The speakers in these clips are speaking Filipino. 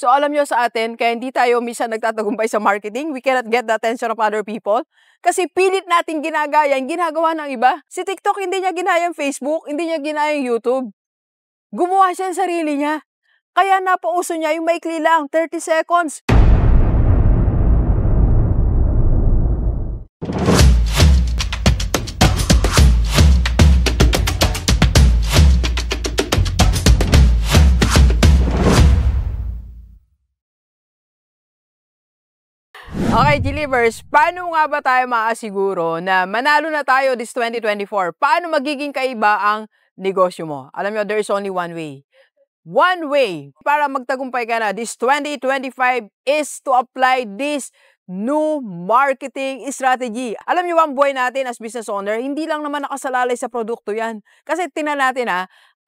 So alam nyo sa atin, kaya hindi tayo minsan nagtatagumpay sa marketing, we cannot get the attention of other people. Kasi pilit natin ginagaya yung ginagawa ng iba. Si TikTok hindi niya ginaya yung Facebook, hindi niya ginaya yung YouTube. Gumawa siya ng sarili niya. Kaya napauso niya yung maikli lang, 30 seconds. Okay, G-Livers, paano nga ba tayo maasiguro na manalo na tayo this 2024? Paano magiging kaiba ang negosyo mo? Alam nyo, there is only one way. One way para magtagumpay ka na this 2025 is to apply this new marketing strategy. Alam nyo ba ang buhay natin as business owner, hindi lang naman nakasalalay sa produkto yan. Kasi tingnan natin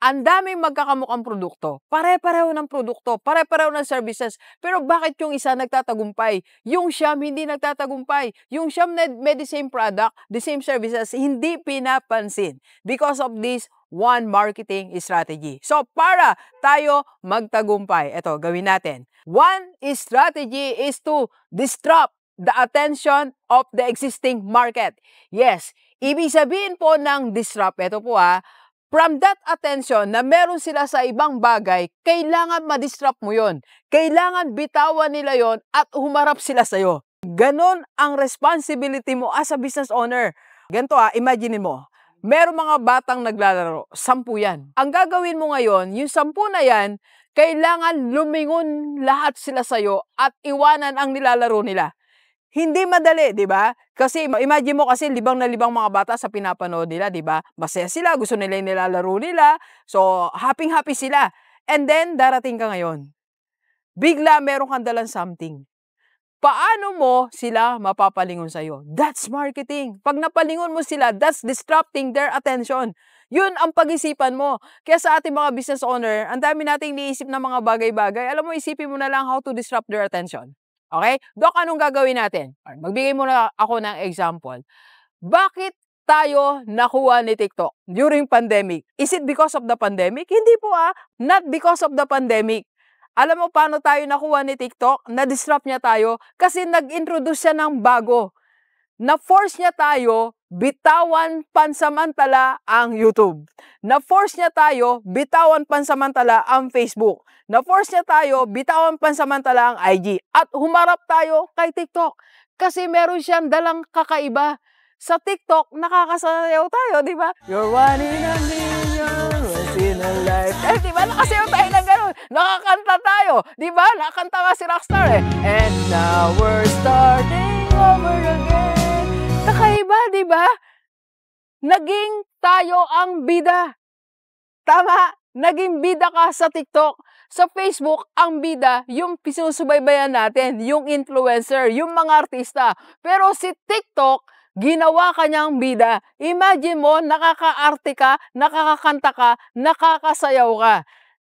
ang daming magkakamukhang produkto. Pare-pareho ng produkto, pare-pareho ng services. Pero bakit yung isa nagtatagumpay? Yung siyam hindi nagtatagumpay. Yung siyam may the same product, the same services, hindi pinapansin. Because of this one marketing strategy. So, para tayo magtagumpay, ito, gawin natin. One strategy is to disrupt the attention of the existing market. Yes, ibig sabihin po ng disrupt, ito po from that attention na meron sila sa ibang bagay, kailangan ma-disrupt mo yon. Kailangan bitawan nila yon at humarap sila sa'yo. Ganon ang responsibility mo as a business owner. Ganito imagine mo, meron mga batang naglalaro, 10 yan. Ang gagawin mo ngayon, yung 10 na yan, kailangan lumingon lahat sila sa'yo at iwanan ang nilalaro nila. Hindi madali, di ba? Kasi imagine mo kasi libang na libang mga bata sa pinapanood nila, di ba? Masaya sila, gusto nila yung nilalaro nila. So, happy-happy sila. And then, darating ka ngayon. Bigla meron kang dalang something. Paano mo sila mapapalingon sa'yo? That's marketing. Pag napalingon mo sila, that's disrupting their attention. Yun ang pag-isipan mo. Kaya sa ating mga business owner, ang dami nating iniisip na mga bagay-bagay. Alam mo, isipin mo na lang how to disrupt their attention. Okay? Dok, anong gagawin natin? Magbigay muna ako ng example. Bakit tayo nakuha ni TikTok during pandemic? Is it because of the pandemic? Hindi po Not because of the pandemic. Alam mo paano tayo nakuha ni TikTok? Na-disrupt niya tayo kasi nag-introduce siya ng bago. Na-force niya tayo bitawan pansamantala ang YouTube. Na-force niya tayo bitawan pansamantala ang Facebook. Na-force niya tayo bitawan pansamantala ang IG. At humarap tayo kay TikTok. Kasi meron siyang dalang kakaiba. Sa TikTok, nakakasayaw tayo, di ba? You're one in a million, once in a life. Di ba? Nakasayaw tayo ng gano'n. Nakakanta tayo. Di ba? Nakakanta nga si Rockstar And now we're starting over again. Kakaiba, di ba? Naging tayo ang bida. Tama? Naging bida ka sa TikTok. Sa Facebook, ang bida, yung sinusubaybayan natin, yung influencer, yung mga artista. Pero si TikTok, ginawa ka niyang bida. Imagine mo, nakaka-arte ka, nakakakanta ka, nakakasayaw ka.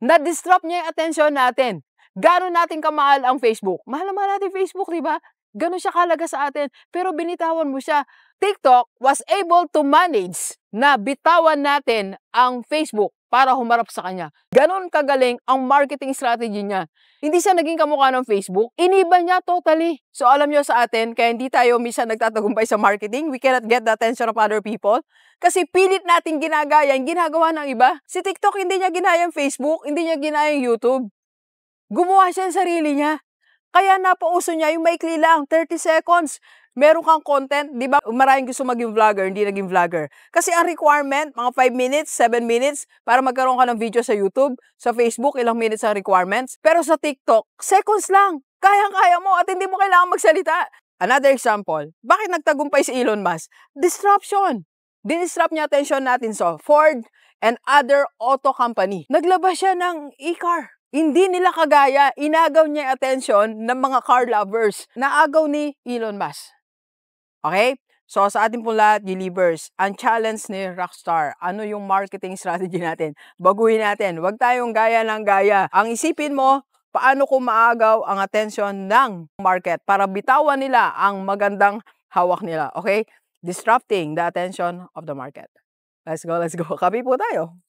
Na-disrupt niya yung attention natin. Gano'n natin kamahal ang Facebook? Mahal na mahal natin Facebook, di ba? Gano'n siya kalaga sa atin. Pero binitawan mo siya. TikTok was able to manage na bitawan natin ang Facebook para humarap sa kanya. Ganon kagaling ang marketing strategy niya. Hindi siya naging kamukha ng Facebook, iniba niya totally. So alam nyo sa atin, kaya hindi tayo minsan nagtatagumpay sa marketing, we cannot get the attention of other people. Kasi pilit natin ginagaya yung ginagawa ng iba. Si TikTok hindi niya ginaya yung Facebook, hindi niya ginaya yung YouTube. Gumawa siya ng sarili niya. Kaya napauso niya yung maikli lang, 30 seconds. Meron kang content, di ba? Maraming gusto maging vlogger, hindi naging vlogger. Kasi ang requirement, mga 5 minutes, 7 minutes, para magkaroon ka ng video sa YouTube, sa Facebook, ilang minutes ang requirements. Pero sa TikTok, seconds lang. Kayang-kaya mo at hindi mo kailangan magsalita. Another example, bakit nagtagumpay si Elon Musk? Disruption. Dinisrupt niya attention natin sa Ford and other auto company. Naglabas siya ng e-car. Hindi nila kagaya, inagaw niya yung attention ng mga car lovers. Naagaw ni Elon Musk. Okay? So, sa ating pong lahat, G-Livers, ang challenge ni Rockstar, ano yung marketing strategy natin? Baguhin natin. Huwag tayong gaya ng gaya. Ang isipin mo, paano ko maagaw ang attention ng market para bitawan nila ang magandang hawak nila. Okay? Disrupting the attention of the market. Let's go, let's go. Copy po tayo.